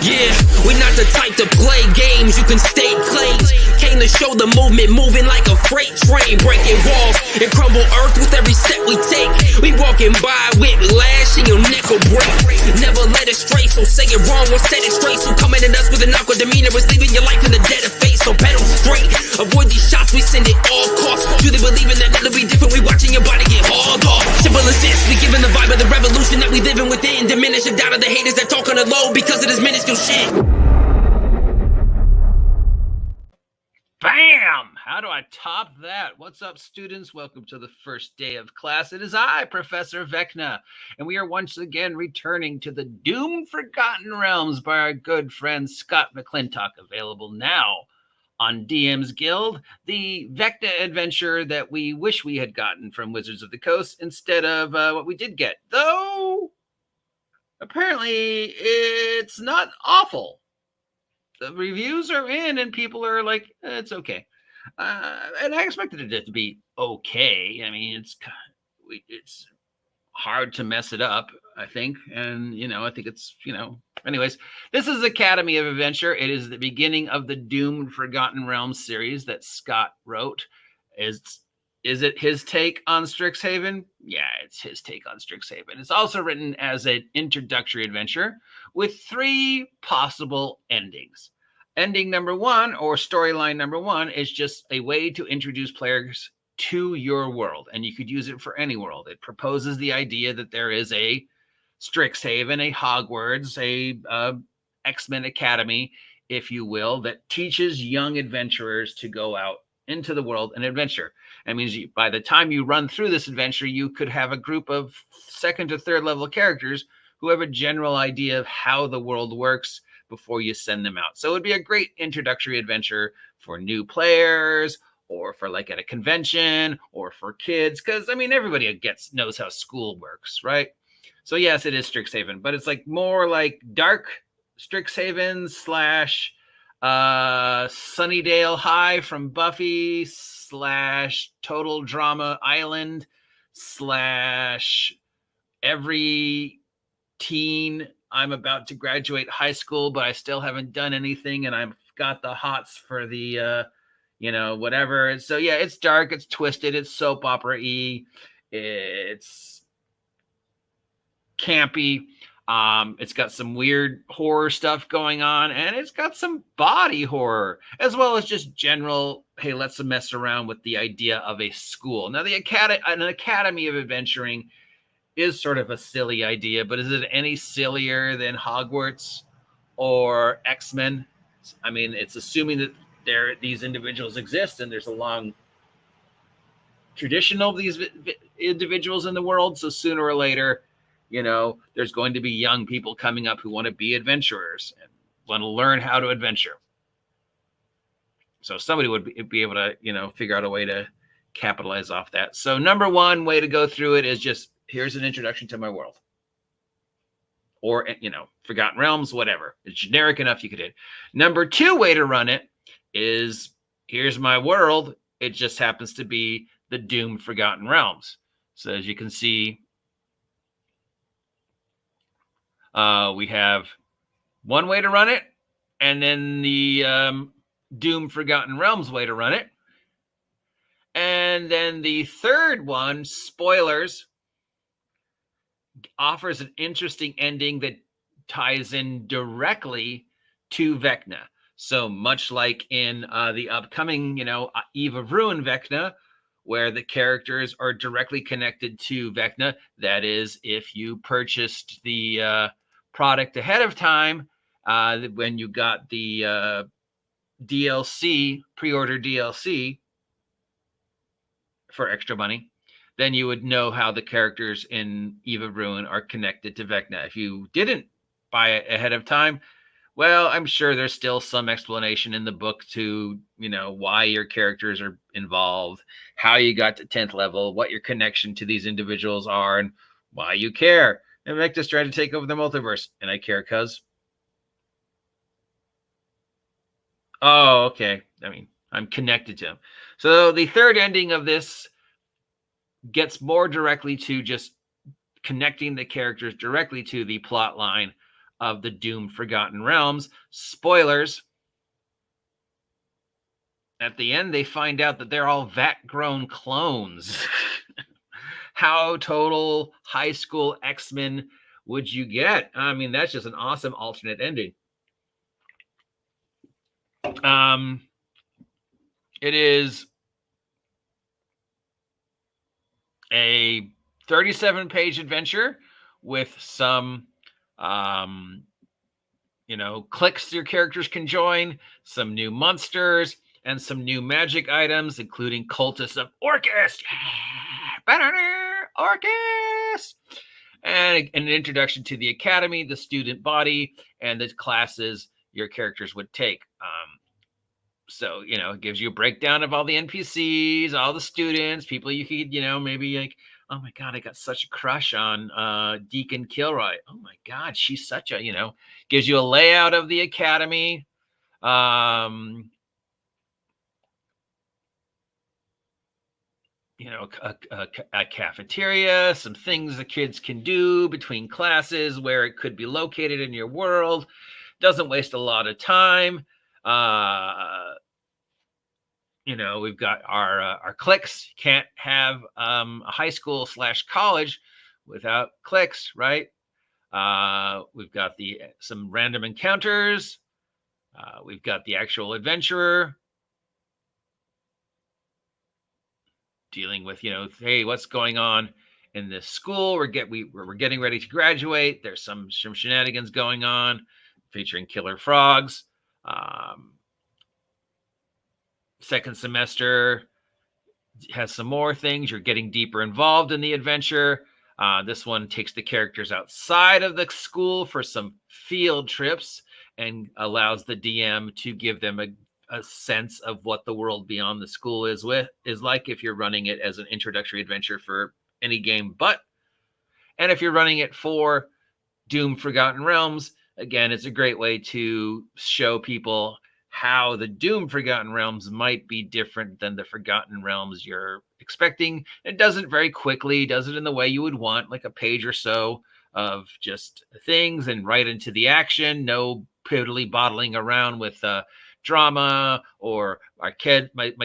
Yeah, we're not the type to play games, you can state claims. Came to show the movement moving like a freight train, breaking walls and crumble earth with every step we take. We walking by with lash and your neck will break. Never let it stray, so say it wrong or set it straight. So coming at us with an awkward demeanor is leaving your life in the dead of face. So pedal straight, avoid these shots, we send it all costs. Do they believe in that it'll be different? We watching your body get hauled off. Simple as this, we giving the vibe of the revolution that we living within. Diminish the doubt of the haters that talk on the low because of this minuscule shit. Bam! How do I top that? What's up, students? Welcome to the first day of class. It is I, Professor Vecna, and we are once again returning to the doomed Forgotten Realms by our good friend Scott McClintock, available now on DM's Guild, the Vecna adventure that we wish we had gotten from Wizards of the Coast instead of what we did get. Though, apparently, it's not awful. The reviews are in and people are like, it's okay. And I expected it to be okay. I mean, it's hard to mess it up, I think. And, I think it's, anyways, this is Academy of Adventure. It is the beginning of the Doomed Forgotten Realms series that Scott wrote. Is it his take on Strixhaven? Yeah, it's his take on Strixhaven. It's also written as an introductory adventure with 3 possible endings. Ending number 1, or storyline number 1, is just a way to introduce players to your world, and you could use it for any world. It proposes the idea that there is a Strixhaven, a Hogwarts, a X-Men Academy, if you will, that teaches young adventurers to go out into the world and adventure. That means by the time you run through this adventure, you could have a group of 2nd to 3rd level characters who have a general idea of how the world works before you send them out. So it would be a great introductory adventure for new players, or for like at a convention, or for kids, because everybody knows how school works, right? So yes, it is Strixhaven, but it's like more like dark Strixhaven / Sunnydale High from Buffy / Total Drama Island / every teen, I'm about to graduate high school, but I still haven't done anything, and I've got the hots for the, whatever. So yeah, it's dark, it's twisted, it's soap opera-y, it's campy. It's got some weird horror stuff going on, and it's got some body horror, as well as just general, hey, let's mess around with the idea of a school. Now, an Academy of Adventuring is sort of a silly idea, but is it any sillier than Hogwarts or X-Men? It's assuming that these individuals exist, and there's a long tradition of these individuals in the world, so sooner or later, there's going to be young people coming up who want to be adventurers and want to learn how to adventure. So somebody would be able to, figure out a way to capitalize off that. So number 1 way to go through it is just, here's an introduction to my world. Or, Forgotten Realms, whatever. It's generic enough, you could hit. Number 2 way to run it is, here's my world. It just happens to be the Doomed Forgotten Realms. So as you can see, we have 1 way to run it, and then the Doomed Forgotten Realms way to run it. And then the 3rd one, spoilers, offers an interesting ending that ties in directly to Vecna. So much like in the upcoming, Eve of Ruin Vecna, where the characters are directly connected to Vecna. That is, if you purchased the product ahead of time, when you got the DLC, pre-order DLC for extra money, then you would know how the characters in Eve of Ruin are connected to Vecna. If you didn't buy it ahead of time, well, I'm sure there's still some explanation in the book to, why your characters are involved, how you got to 10th level, what your connection to these individuals are, and why you care. And Vecna's trying to take over the multiverse. And I care because... Oh, okay. I'm connected to him. So the 3rd ending of this gets more directly to just connecting the characters directly to the plot line of the Doomed Forgotten Realms. Spoilers. At the end, they find out that they're all vat-grown clones. How total high school X-Men would you get? I mean, that's just an awesome alternate ending. It is a 37-page adventure with some, clicks your characters can join, some new monsters, and some new magic items, including Cultists of Orcus. Orcus! And an introduction to the academy, the student body, and the classes your characters would take. So, it gives you a breakdown of all the NPCs, all the students, people you could, maybe like, oh my God, I got such a crush on Deacon Kilroy. Oh my God, she's such a, gives you a layout of the academy. A cafeteria, some things the kids can do between classes, where it could be located in your world. Doesn't waste a lot of time. We've got our cliques. Can't have a high school / college without cliques, right? We've got some random encounters. We've got the actual adventurer dealing with, hey, what's going on in this school? We're getting ready to graduate. There's some shenanigans going on, featuring killer frogs. Second semester has some more things. You're getting deeper involved in the adventure. This one takes the characters outside of the school for some field trips and allows the DM to give them a sense of what the world beyond the school is like, if you're running it as an introductory adventure for any game. And if you're running it for Doomed Forgotten Realms, again, it's a great way to show people how the Doomed Forgotten Realms might be different than the Forgotten Realms you're expecting. It does it very quickly, does it in the way you would want, like a page or so of just things and right into the action. No piddly bottling around with drama, or my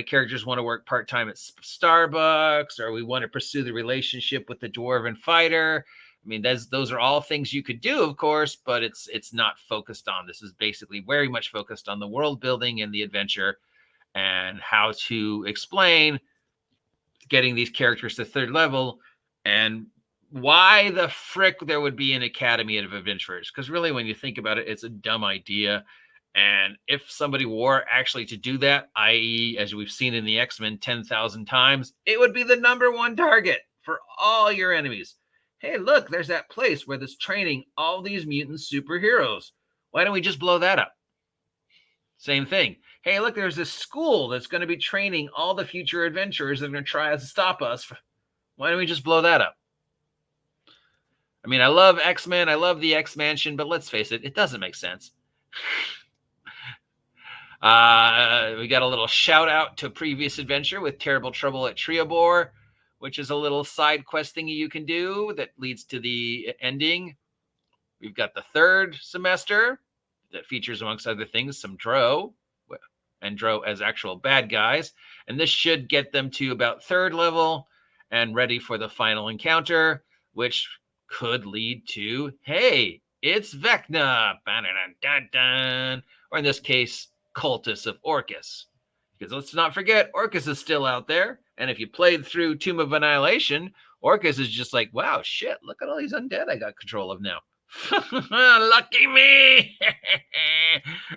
characters want to work part-time at Starbucks, or we want to pursue the relationship with the dwarven fighter. I mean, those are all things you could do, of course, but it's not focused on. This is basically very much focused on the world building and the adventure, and how to explain getting these characters to third level, and why the frick there would be an academy of adventurers. Because really, when you think about it, it's a dumb idea. And if somebody were actually to do that, i.e., as we've seen in the X-Men 10,000 times, it would be the #1 target for all your enemies. Hey, look, there's that place where there's training all these mutant superheroes. Why don't we just blow that up? Same thing. Hey, look, there's this school that's going to be training all the future adventurers that are going to try to stop us. Why don't we just blow that up? I mean, I love X-Men. I love the X-Mansion, but let's face it, it doesn't make sense. We got a little shout out to a previous adventure with Terrible Trouble at Triobor, which is a little side quest thingy you can do that leads to the ending. We've got the third semester that features, amongst other things, some Drow, and Drow as actual bad guys. And this should get them to about third level and ready for the final encounter, which could lead to, hey, it's Vecna, or in this case, Cultists of Orcus. Because let's not forget, Orcus is still out there. And if you played through Tomb of Annihilation, Orcus is just like, wow, shit, look at all these undead I got control of now. Lucky me!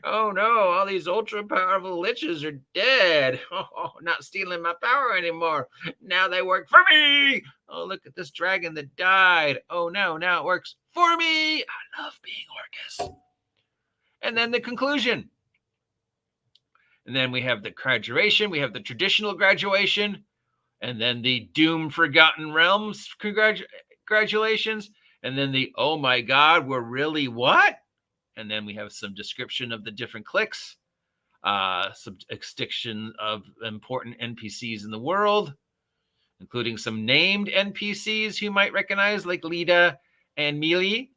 Oh no, all these ultra powerful liches are dead. Oh, not stealing my power anymore. Now they work for me. Oh, look at this dragon that died. Oh no, now it works for me. I love being Orcus. And then the conclusion. And then we have the graduation. We have the traditional graduation. And then the Doomed Forgotten Realms congratulations. And then the, oh my God, we're really what? And then we have some description of the different cliques, some extinction of important NPCs in the world, including some named NPCs you might recognize, like Lida and Mealy.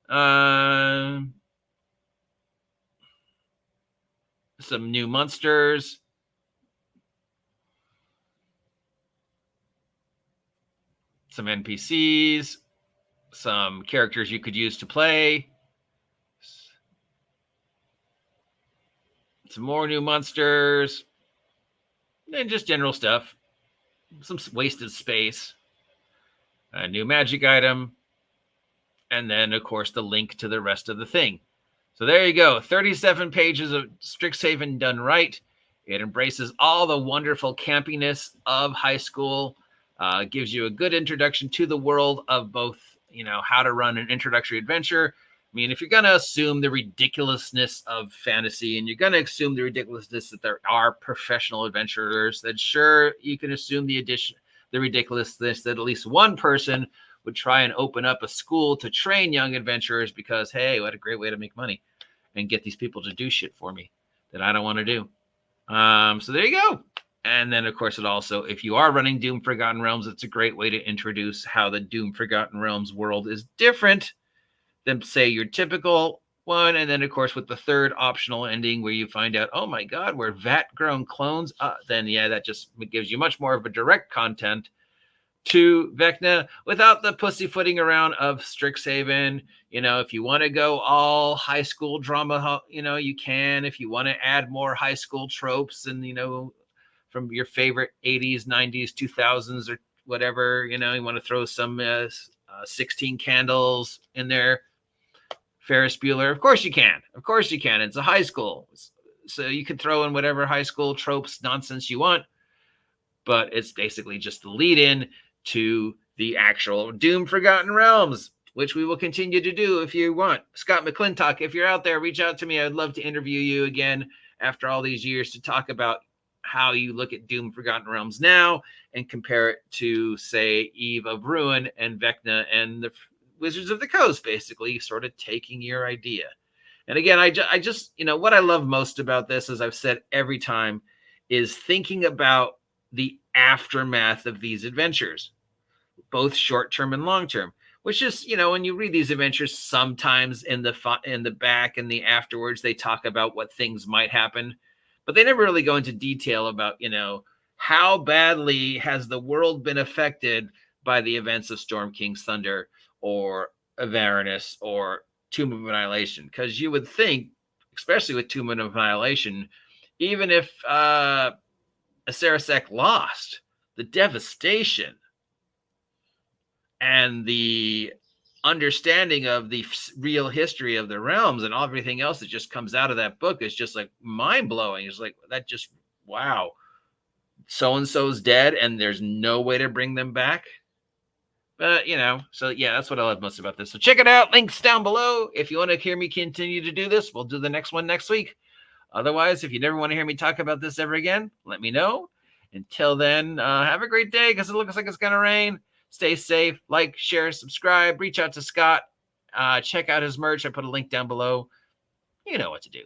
And some new monsters, some NPCs, some characters you could use to play, some more new monsters, and just general stuff. Some wasted space, a new magic item, and then, of course, the link to the rest of the thing. So there you go. 37 pages of Strixhaven done right. It embraces all the wonderful campiness of high school, gives you a good introduction to the world of both, how to run an introductory adventure. I mean, if you're going to assume the ridiculousness of fantasy and you're going to assume the ridiculousness that there are professional adventurers, then sure, you can assume the ridiculousness that at least one person would try and open up a school to train young adventurers because, hey, what a great way to make money and get these people to do shit for me that I don't want to do. So there you go. And then, of course, it also, if you are running Doom Forgotten Realms, it's a great way to introduce how the Doom Forgotten Realms world is different than, say, your typical one. And then, of course, with the third optional ending where you find out, oh, my God, we're vat-grown clones, then, yeah, that just gives you much more of a direct content to Vecna without the pussyfooting around of Strixhaven. If you want to go all high school drama, you can. If you want to add more high school tropes and, from your favorite 80s, 90s, 2000s, or whatever, you want to throw some 16 candles in there. Ferris Bueller. Of course you can. Of course you can. It's a high school. So you can throw in whatever high school tropes nonsense you want. But it's basically just the lead in to the actual Doom Forgotten Realms, which we will continue to do if you want. Scott McClintock, if you're out there, reach out to me. I'd love to interview you again after all these years to talk about how you look at Doom Forgotten Realms now and compare it to, say, Eve of Ruin and Vecna and the Wizards of the Coast, basically sort of taking your idea. And again, I just, what I love most about this, as I've said every time, is thinking about the aftermath of these adventures, both short-term and long-term, which is, when you read these adventures, sometimes in the back and the afterwards, they talk about what things might happen, but they never really go into detail about, how badly has the world been affected by the events of Storm King's Thunder or Avernus or Tomb of Annihilation. Because you would think, especially with Tomb of Annihilation, even if Sarasek lost, the devastation and the understanding of the real history of the realms and everything else that just comes out of that book is just like mind-blowing. It's like, that just, wow, so-and-so's dead and there's no way to bring them back. But, so yeah, that's what I love most about this. So check it out. Links down below. If you want to hear me continue to do this, we'll do the next one next week. Otherwise, if you never want to hear me talk about this ever again, let me know. Until then, have a great day because it looks like it's going to rain. Stay safe. Like, share, subscribe. Reach out to Scott. Check out his merch. I put a link down below. You know what to do.